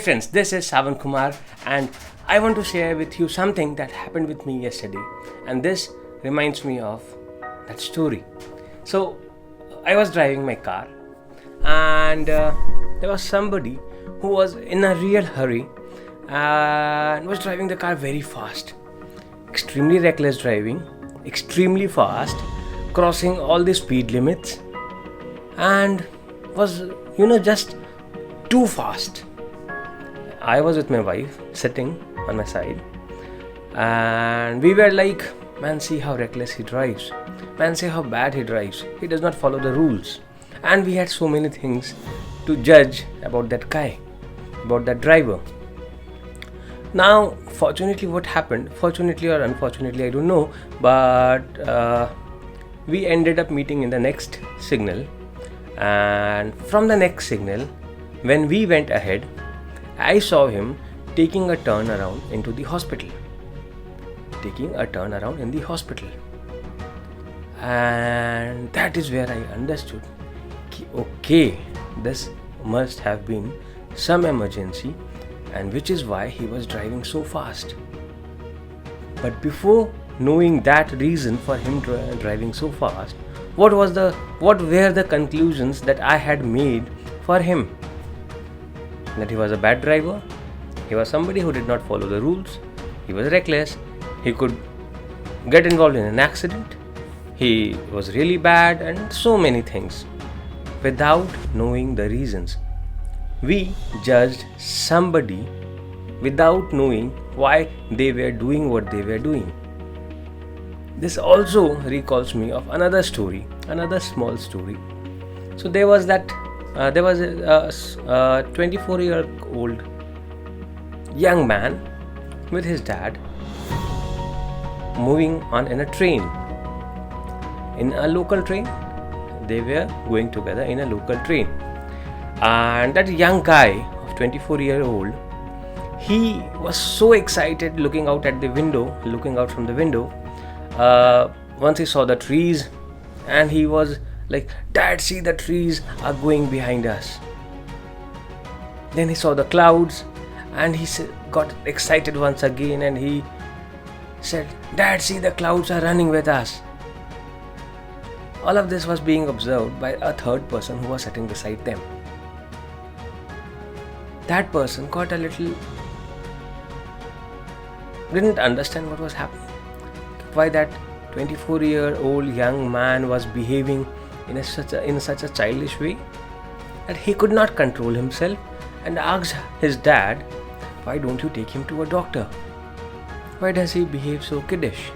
Friends, this is Sawan Kumar and I want to share with you something that happened with me yesterday, and this reminds me of that story. So, I was driving my car and there was somebody who was in a real hurry and was driving the car very fast. Extremely reckless driving, extremely fast, crossing all the speed limits, and was just too fast. I was with my wife sitting on my side, and we were like, man, see how reckless he drives, man, see how bad he drives, he does not follow the rules. And we had so many things to judge about that guy, about that driver. Now, fortunately, what happened, fortunately or unfortunately, I don't know, but we ended up meeting in the next signal. And from the next signal, when we went ahead, I saw him taking a turn around into the hospital. And that is where I understood, okay, this must have been some emergency, and which is why he was driving so fast. But before knowing that reason for him driving so fast, what were the conclusions that I had made for him? That he was a bad driver, he was somebody who did not follow the rules, he was reckless, he could get involved in an accident, he was really bad, and so many things. Without knowing the reasons, we judged somebody without knowing why they were doing what they were doing. This also recalls me of another story, another small story. So there was a 24-year-old young man with his dad moving on in a train, in a local train. They were going together in a local train, and that young guy of 24-year-old, he was so excited looking out from the window. Once he saw the trees, and he was like, "Dad, see, the trees are going behind us." Then he saw the clouds, and he got excited once again, and he said, "Dad, see, the clouds are running with us." All of this was being observed by a third person who was sitting beside them. That person didn't understand what was happening, why that 24-year-old young man was behaving in such a childish way, that he could not control himself, and asked his dad, "Why don't you take him to a doctor? Why does he behave so kiddish?"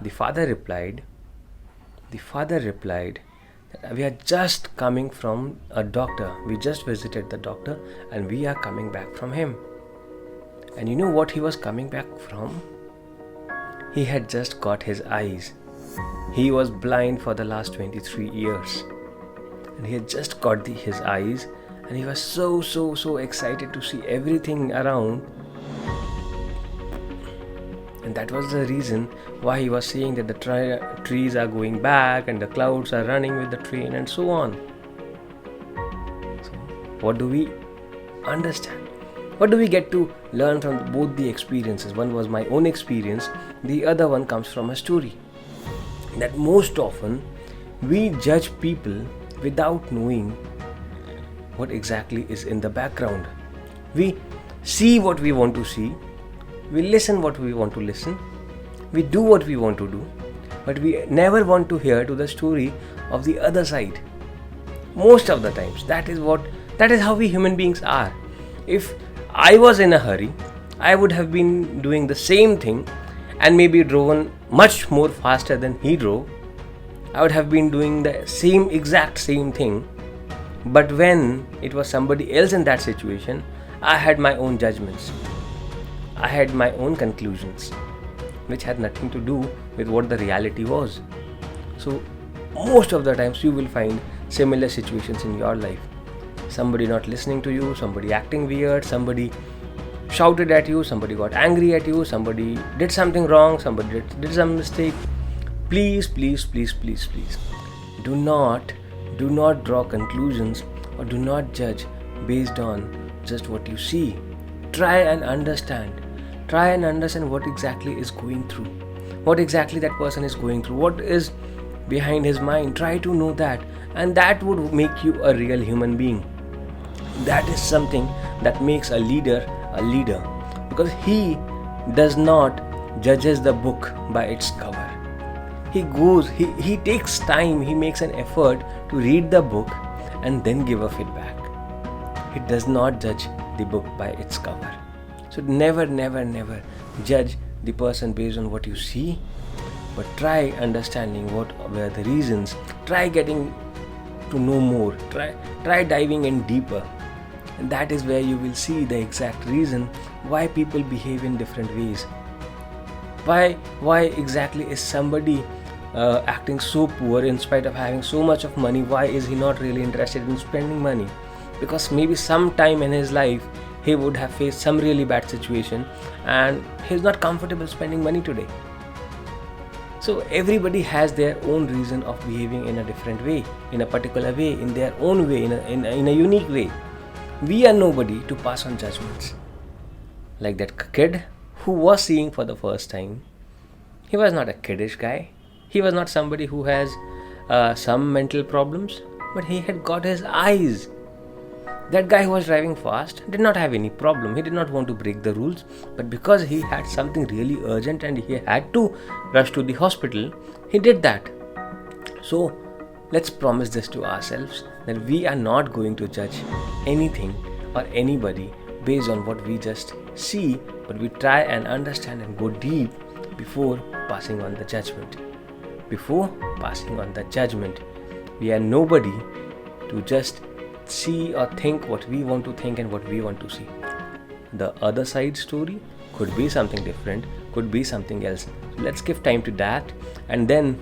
The father replied that we are just coming from a doctor. We just visited the doctor and we are coming back from him. And you know what he was coming back from? He had just got his eyes. He was blind for the last 23 years. And he had just got his eyes, and he was so excited to see everything around. And that was the reason why he was saying that the trees are going back and the clouds are running with the train and so on. So, what do we understand? What do we get to learn from both the experiences? One was my own experience, the other one comes from a story. That most often we judge people without knowing what exactly is in the background. We see what we want to see, we listen what we want to listen, we do what we want to do, but we never want to hear to the story of the other side. Most of the times, that is how we human beings are. If I was in a hurry, I would have been doing the same thing and maybe driven much more faster than he drove. I would have been doing the exact same thing. But when it was somebody else in that situation, I had my own judgments. I had my own conclusions, which had nothing to do with what the reality was. So, most of the times you will find similar situations in your life. Somebody not listening to you, somebody acting weird, somebody shouted at you, somebody got angry at you, somebody did something wrong, somebody did some mistake. Please, do not draw conclusions or do not judge based on just what you see. Try and understand. Try and understand what exactly is going through. What exactly that person is going through. What is behind his mind. Try to know that. And that would make you a real human being. That is something that makes a leader a leader. Because he does not judges the book by its cover. He takes time, he makes an effort to read the book and then give a feedback. He does not judge the book by its cover. So never judge the person based on what you see, but try understanding what were the reasons. Try getting to know more. Try diving in deeper. And that is where you will see the exact reason why people behave in different ways. Why exactly is somebody acting so poor in spite of having so much of money? Why is he not really interested in spending money? Because maybe some time in his life he would have faced some really bad situation and he's not comfortable spending money today. So everybody has their own reason of behaving in a different way, in a particular way, in their own way, in a unique way. We are nobody to pass on judgments. Like that kid who was seeing for the first time, he was not a kiddish guy. He was not somebody who has some mental problems, but he had got his eyes. That guy who was driving fast did not have any problem. He did not want to break the rules, but because he had something really urgent and he had to rush to the hospital, he did that. So let's promise this to ourselves that we are not going to judge anything or anybody based on what we just see, but we try and understand and go deep before passing on the judgment. Before passing on the judgment, we are nobody to just see or think what we want to think and what we want to see. The other side story could be something different, could be something else. So let's give time to that and then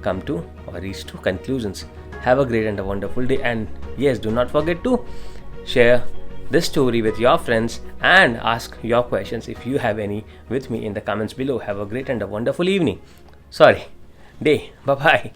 come to or reach to conclusions. Have a great and a wonderful day, and yes, do not forget to share this story with your friends and ask your questions if you have any with me in the comments below. Have a great and a wonderful evening. Day. Bye-bye.